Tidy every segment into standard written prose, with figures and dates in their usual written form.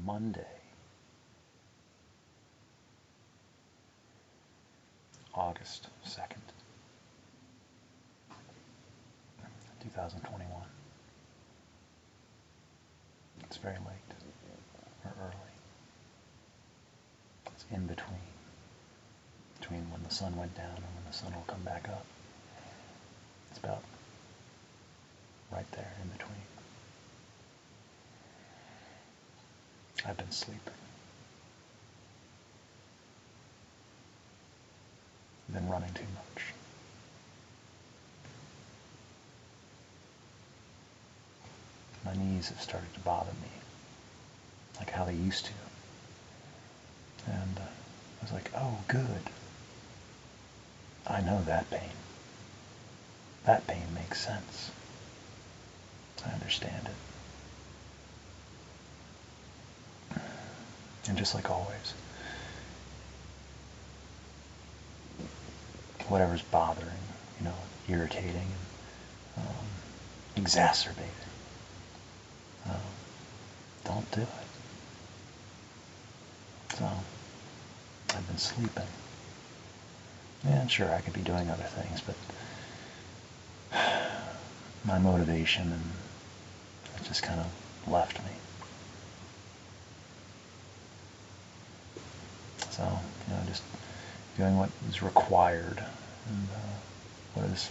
Monday, August 2nd, 2021. It's very late, or early. It's in between when the sun went down and when the sun will come back up. It's about right there in between. I've been sleeping. I've been running too much. My knees have started to bother me, like how they used to. And I was like, oh, good. I know that pain. That pain makes sense. I understand it. And just like always, whatever's bothering, irritating, exacerbating, don't do it. So, I've been sleeping. And sure, I could be doing other things, but my motivation and it just kind of left me. So, just doing what is required and what is,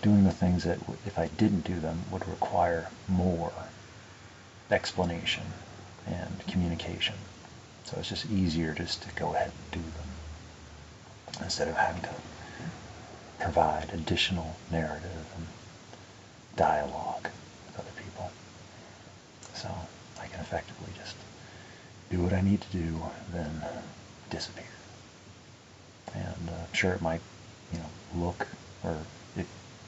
doing the things that if I didn't do them would require more explanation and communication. So it's just easier just to go ahead and do them instead of having to provide additional narrative and dialogue with other people. So I can effectively just do what I need to do, then disappear. And sure, it might, look, or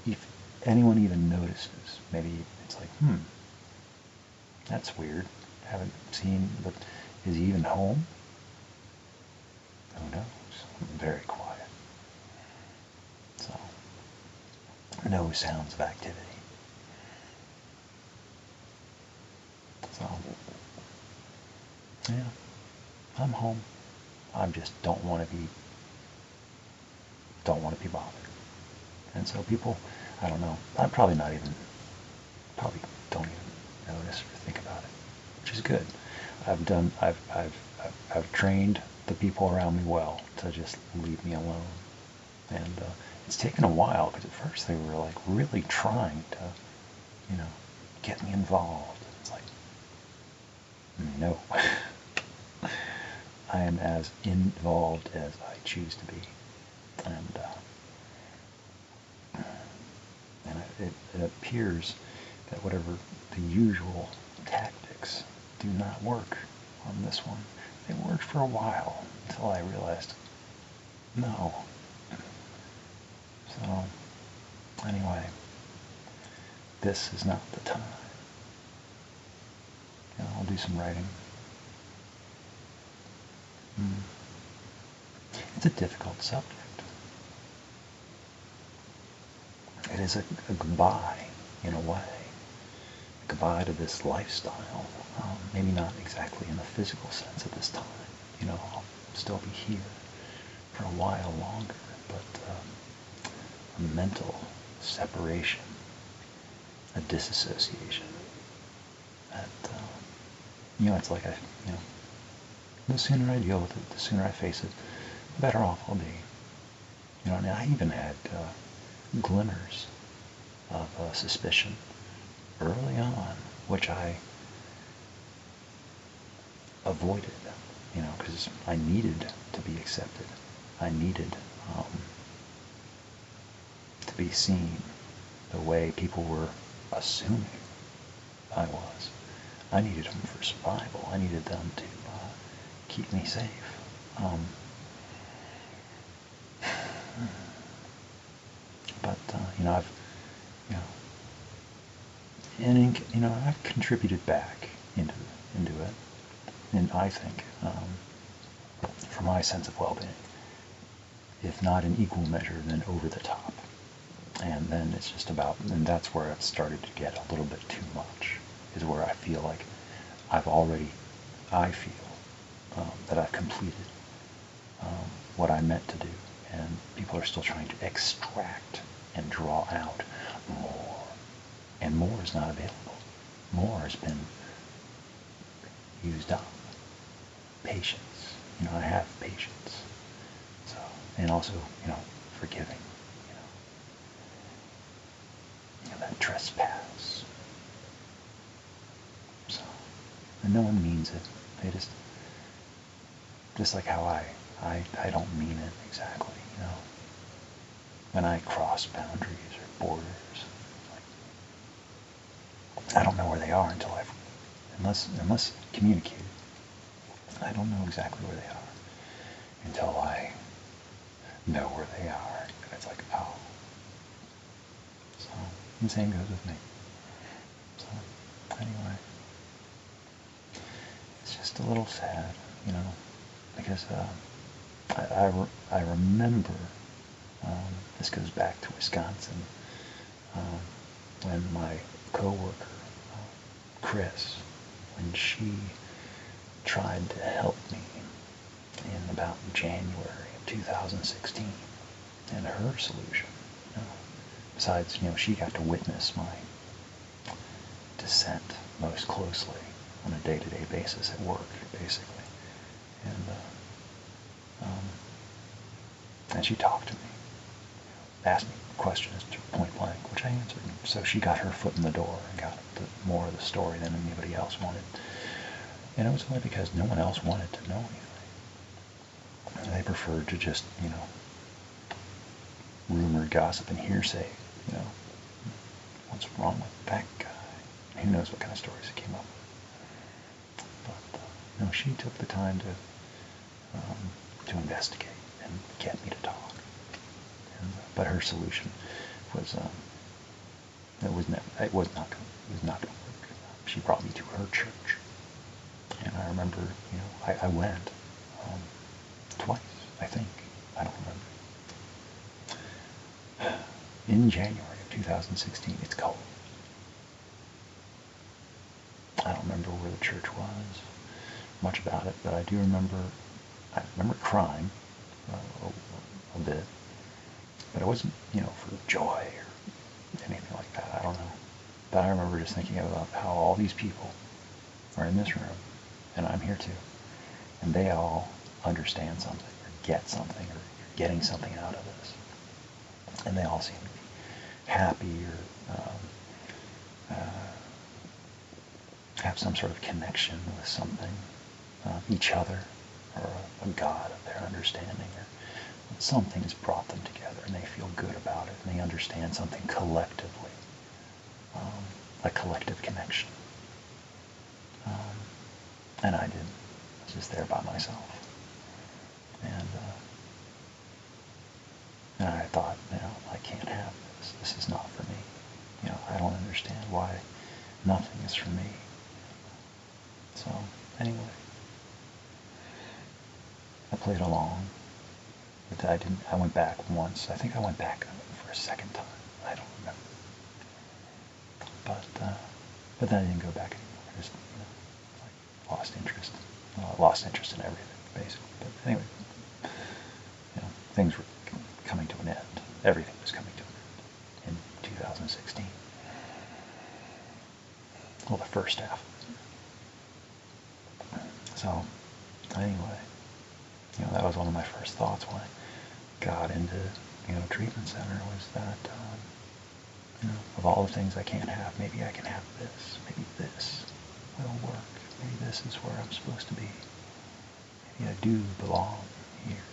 if anyone even notices, maybe it's like, that's weird. Haven't seen, but is he even home? Who knows? Very quiet. So, no sounds of activity. So, yeah, I'm home. I just don't want to be bothered. And so people, I don't know, I'm probably don't even notice or think about it, which is good. I've trained the people around me well to just leave me alone. And it's taken a while, because at first they were like really trying to, get me involved. It's like, no. I am as involved as I choose to be. And it appears that whatever the usual tactics do not work on this one. They worked for a while until I realized, no. So, anyway, this is not the time. I'll do some writing. It's a difficult subject. It is a goodbye, in a way. A goodbye to this lifestyle. Maybe not exactly in the physical sense at this time. I'll still be here for a while longer, but a mental separation, a disassociation. That, it's like the sooner I deal with it, the sooner I face it, the better off I'll be. And I even had glimmers of suspicion early on, which I avoided, because I needed to be accepted. I needed to be seen the way people were assuming I was. I needed them for survival. I needed them to keep me safe. But I've contributed back into it, and I think for my sense of well-being, if not in equal measure, then over the top. And then it's just about, and that's where it started to get a little bit too much. is where I feel like I feel that I've completed what I meant to do, and people are still trying to extract and draw out more, and more is not available. More has been used up. Patience, I have patience. So, and also, forgiving, that trespass. So, and no one means it. They just like how I don't mean it exactly, when I cross boundaries or borders, I don't know where they are unless communicated. I don't know exactly where they are until I know where they are. And it's like, oh. So, the same goes with me. So, anyway. It's just a little sad, because I remember, this goes back to Wisconsin, when my coworker, Chris, when she tried to help me in about January of 2016, and her solution, besides, she got to witness my descent most closely on a day-to-day basis at work, basically, and she talked to me, asked me questions point blank, which I answered. So she got her foot in the door and got more of the story than anybody else wanted. And it was only because no one else wanted to know anything. They preferred to just, rumor, gossip, and hearsay, what's wrong with that guy? Who knows what kind of stories it came up with. But, no, she took the time to investigate and get me to talk. But her solution was, it was not going to work. She brought me to her church. And I remember, I went twice, I think. I don't remember. In January of 2016, it's cold. I don't remember where the church was, much about it, but I remember crying a bit. But it wasn't, for joy or anything like that. I don't know. But I remember just thinking about how all these people are in this room, and I'm here too, and they all understand something, or get something, or you're getting something out of this. And they all seem to be happy, or have some sort of connection with something, each other, or a God of their understanding, or something has brought them together, and they feel good about it, and they understand something collectively, a collective connection. And I didn't. I was just there by myself. And I thought, I can't have this. This is not for me. I don't understand why nothing is for me. So, anyway, I played along. But I went back once. I think I went back for a second time. I don't remember. But then I didn't go back anymore. I just, lost interest. Well, I lost interest in everything, basically. But anyway, things were coming to an end. Everything was coming to an end in 2016. Well, the first half. So, anyway, that was one of my first thoughts when I got into, treatment center, was that, of all the things I can't have, maybe I can have this. Maybe this will work. Maybe this is where I'm supposed to be. Maybe I do belong here.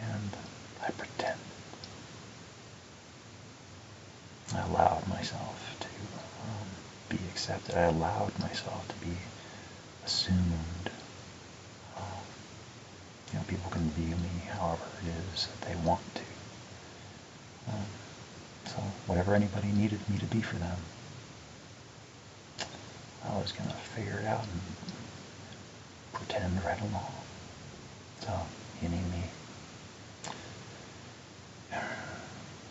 And I pretended. I allowed myself to be accepted. I allowed myself to be assumed. People can view me however it is that they want to. So whatever anybody needed me to be for them, I was going to figure it out and pretend right along. So, you need me?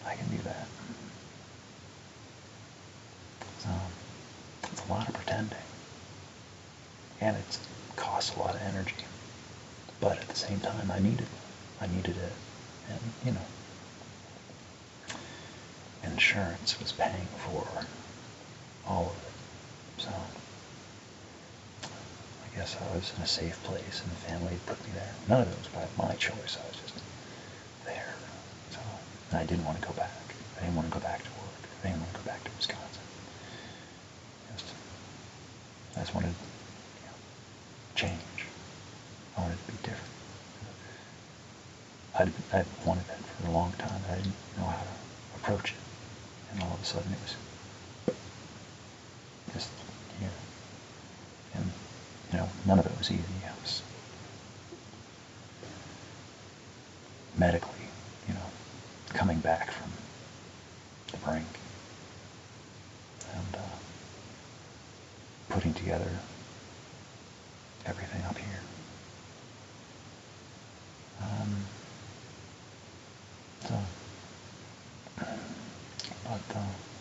I can do that. So, a lot of pretending. And it costs a lot of energy. But at the same time, I needed it. And, insurance was paying for all of it. So I guess I was in a safe place, and the family put me there. None of it was by my choice. I was just there. So, and I didn't want to go back. I didn't want to go back to work. I didn't want to go back to Wisconsin. I just wanted, change. I wanted to be different. I'd wanted that for a long time, but I didn't know how to approach it. And all of a sudden it was just here. And, none of it was easy. I was medically, coming back from the brink and putting together everything up here. But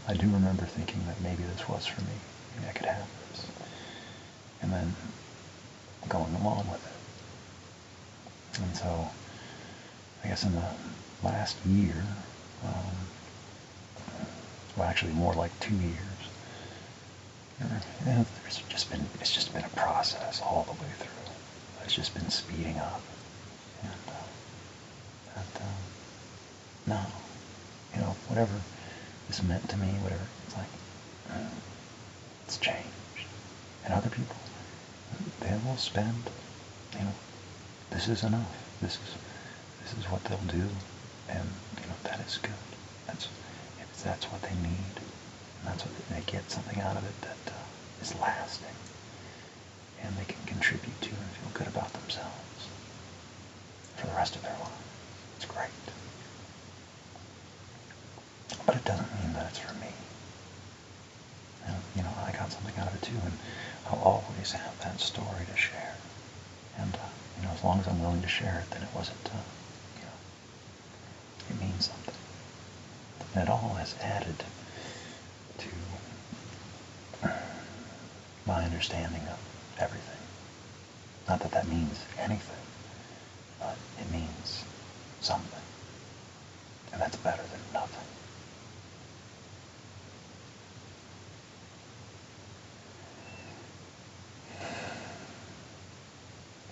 I do remember thinking that maybe this was for me. Maybe I could have this. And then going along with it. And so, I guess in the last year, well, actually more like 2 years, it's just been a process all the way through. It's just been speeding up. And no, whatever this meant to me, whatever, it's like, it's changed. And other people, they will spend, this is enough. This is what they'll do, and that is good. That's what they need, and that's what they get something out of it that is lasting, and they can contribute to and feel good about themselves for the rest of their lives. It's great. But it doesn't mean that it's for me. And, I got something out of it too, and I'll always have that story to share. And, as long as I'm willing to share it, then it wasn't, it means something. And it all has added to my understanding of everything. Not that that means anything, but it means something. And that's better than nothing.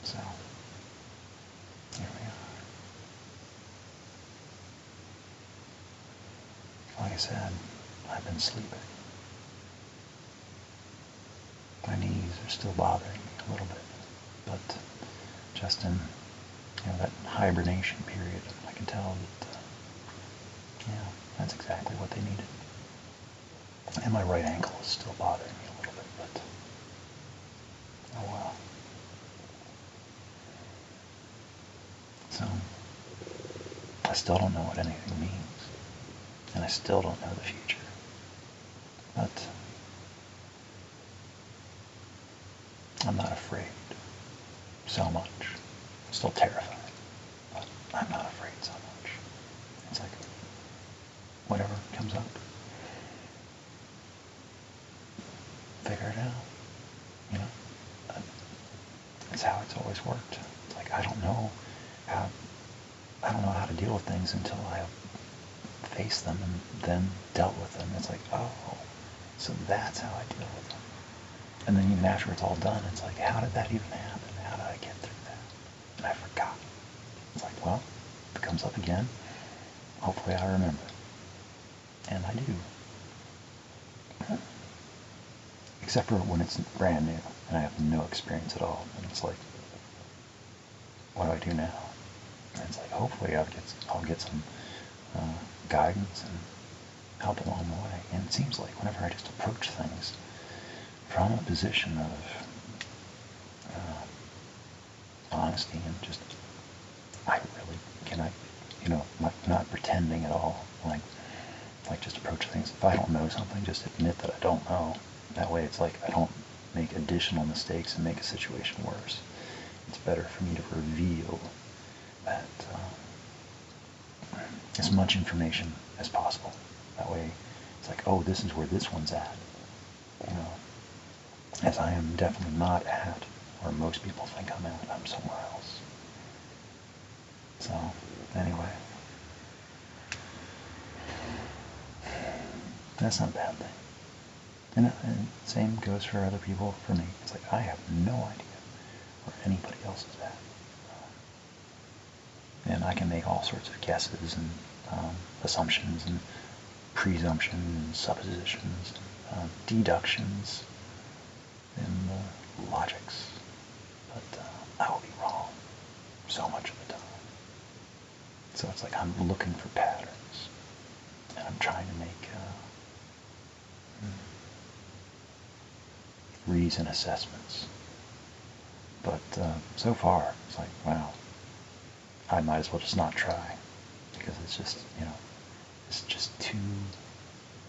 So, here we are. Like I said, I've been sleeping. My knees are still bothering me a little bit, but just in that hibernation period, I can tell that that's exactly what they needed. And my right ankle is still bothering me a little bit, but oh well. So I still don't know what anything means. And I still don't know the future. But I'm not afraid so much. I'm still terrified, but I'm not afraid so much. It's like, whatever comes up, figure it out. That's how it's always worked. It's like, I don't know how to deal with things until I have faced them and then dealt with them. It's like, oh, so that's how I deal with them. And then even after it's all done, it's like, how did that even happen? How did I get through that? And I forgot. It's like, well, if it comes up again, hopefully I remember. And I do. Except for when it's brand new and I have no experience at all. And it's like, what do I do now? And it's like, hopefully I'll get some guidance and help along the way. And it seems like whenever I just approach things from a position of honesty and just, I really, not pretending at all, like just approach things. If I don't know something, just admit that I don't know. That way it's like I don't make additional mistakes and make a situation worse. It's better for me to reveal that as much information as possible. That way it's like, oh, this is where this one's at. as I am definitely not at where most people think I'm at. I'm somewhere else. So, anyway, that's not a bad thing. And same goes for other people. For me, it's like I have no idea where anybody else is at. And I can make all sorts of guesses and assumptions and presumptions and suppositions, and, deductions, and logics. But I will be wrong so much of the time. So it's like I'm looking for patterns, and I'm trying to make reason assessments. But so far, it's like, wow, I might as well just not try, because it's just, it's just too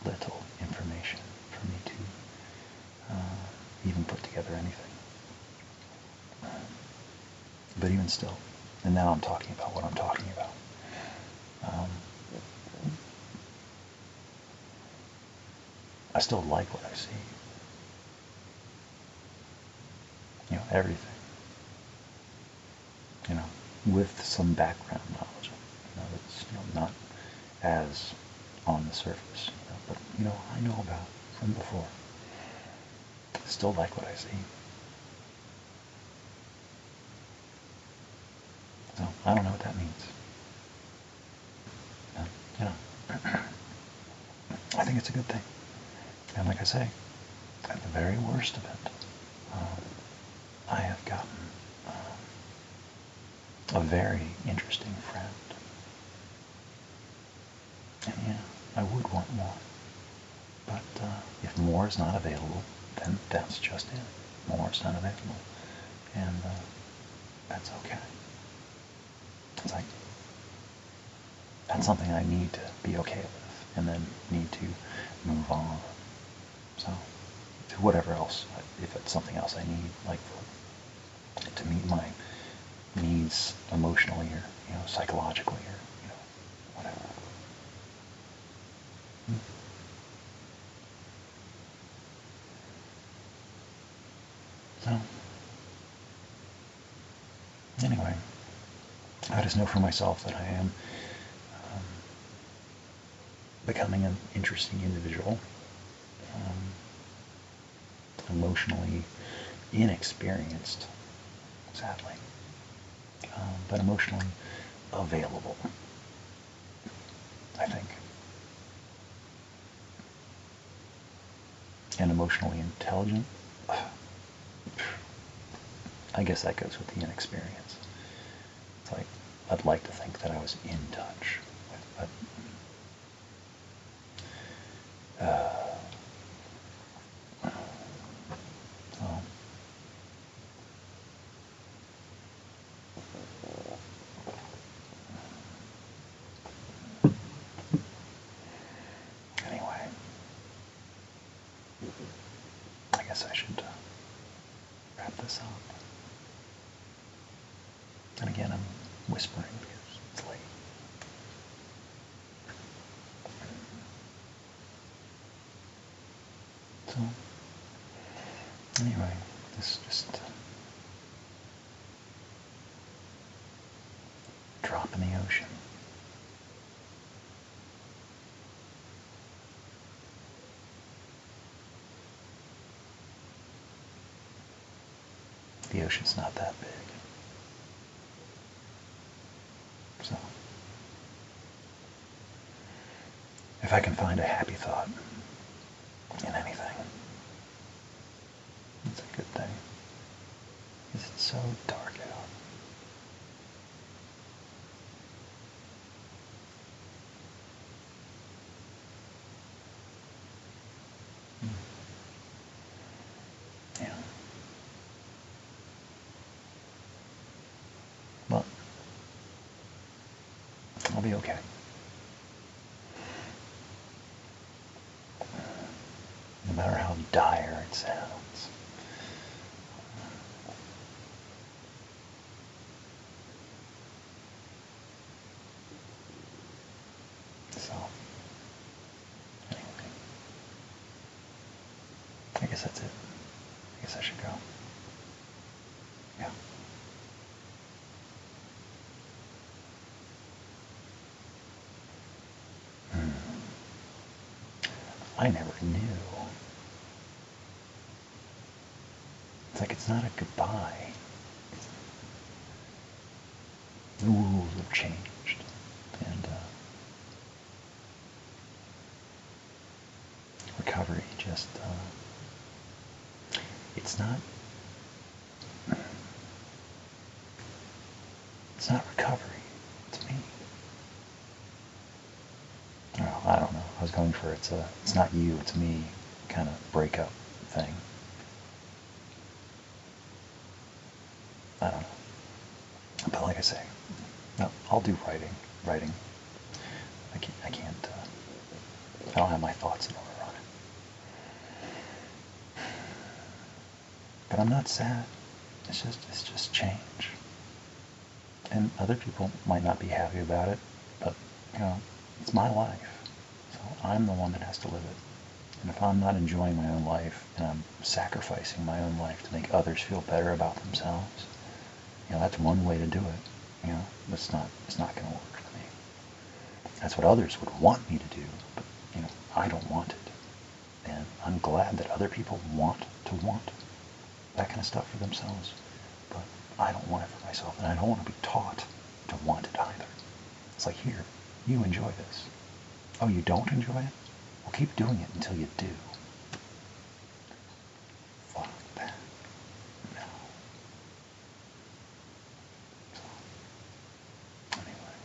little information for me to even put together anything. But even still, and now I'm talking about what I'm talking about. I still like what I see. Everything. With some background knowledge. That's not as on the surface. But I know about from before. Still like what I see. So I don't know what that means. I think it's a good thing. And like I say, at the very worst of it, I have gotten a very interesting friend. And I would want more. But if more is not available, then that's just it. More is not available. And that's okay. It's like, that's something I need to be okay with, and then need to move on. So, to whatever else, if it's something else I need, like to meet my needs emotionally or psychologically or whatever. So anyway, I just know for myself that I am becoming an interesting individual, emotionally inexperienced, sadly, but emotionally available, I think. And emotionally intelligent. I guess that goes with the inexperience. It's like, I'd like to think that I was in touch with, so, anyway, I guess I should wrap this up. And again, I'm whispering because it's late. So, anyway, this is just a drop in the ocean. The ocean's not that big. So, if I can find a happy thought in anything, it's a good thing. Because it's so dark out. Yeah. But I'll be okay. No matter how dire it sounds. So, anyway, I guess that's it. I guess I should go. Yeah. I never knew. It's like it's not a goodbye. The rules have changed. And recovery just, it's not recovery, it's me. Well, I don't know. I was going for it's not you, it's me kind of breakup thing. I don't know. But like I say, no, I'll do writing. I can't, I don't have my thoughts in order on it. But I'm not sad. It's just change. And other people might not be happy about it, but, it's my life. So I'm the one that has to live it. And if I'm not enjoying my own life, and I'm sacrificing my own life to make others feel better about themselves, that's one way to do it. It's not going to work for me. That's what others would want me to do, but, I don't want it. And I'm glad that other people want that kind of stuff for themselves, but I don't want it for myself, and I don't want to be taught to want it either. It's like, here, you enjoy this. Oh, you don't enjoy it? Well, keep doing it until you do. Fuck that. No. So, anyway.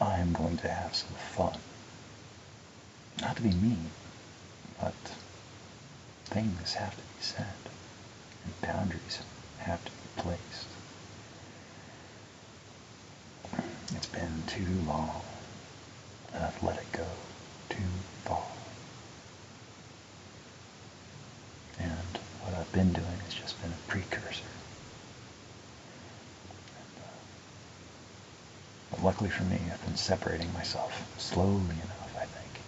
I am going to have some fun. Not to be mean, but things have to be said, and boundaries have to be placed. It's been too long, and I've let it go too far. And what I've been doing has just been a precursor. But luckily for me, I've been separating myself slowly enough, I think,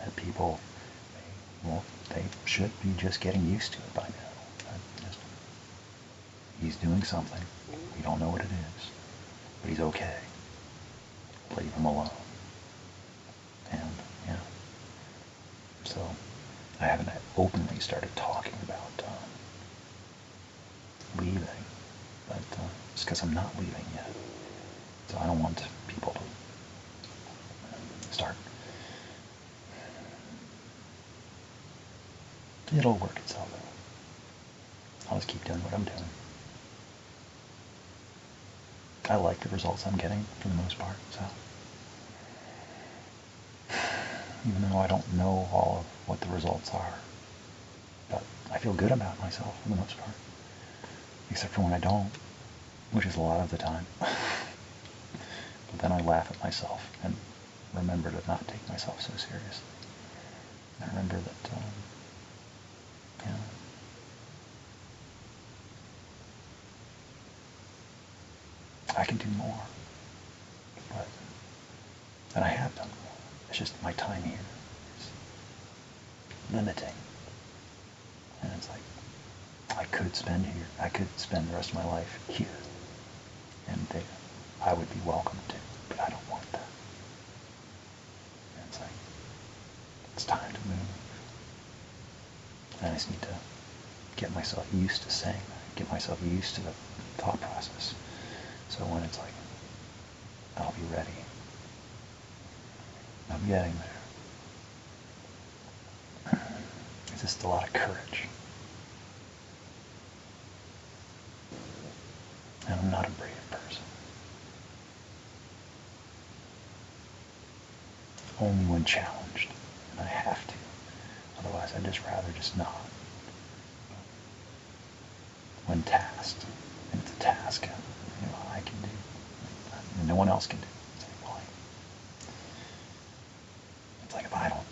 that people, they should be just getting used to it by now. He's doing something. We don't know what it is, but he's okay. Leave him alone. And, so I haven't openly started talking about leaving, but it's because I'm not leaving yet. So I don't want people to start. It'll work itself out. I'll just keep doing what I'm doing. I like the results I'm getting for the most part, so. Even though I don't know all of what the results are. But I feel good about myself for the most part. Except for when I don't, which is a lot of the time. But then I laugh at myself and remember to not take myself so seriously. I remember that, I can do more, and I have done more. It's just my time here is limiting, and it's like I could spend the rest of my life here, and there. I would be welcome to, but I don't want that. And it's like it's time to move, and I just need to get myself used to saying that, get myself used to the thought process. So when it's like, I'll be ready. I'm getting there. It's just a lot of courage. And I'm not a brave person. Only when challenged, and I have to. Otherwise, I'd just rather just not. When tasked, and it's a task, I can do, and no one else can do. It's like, if I don't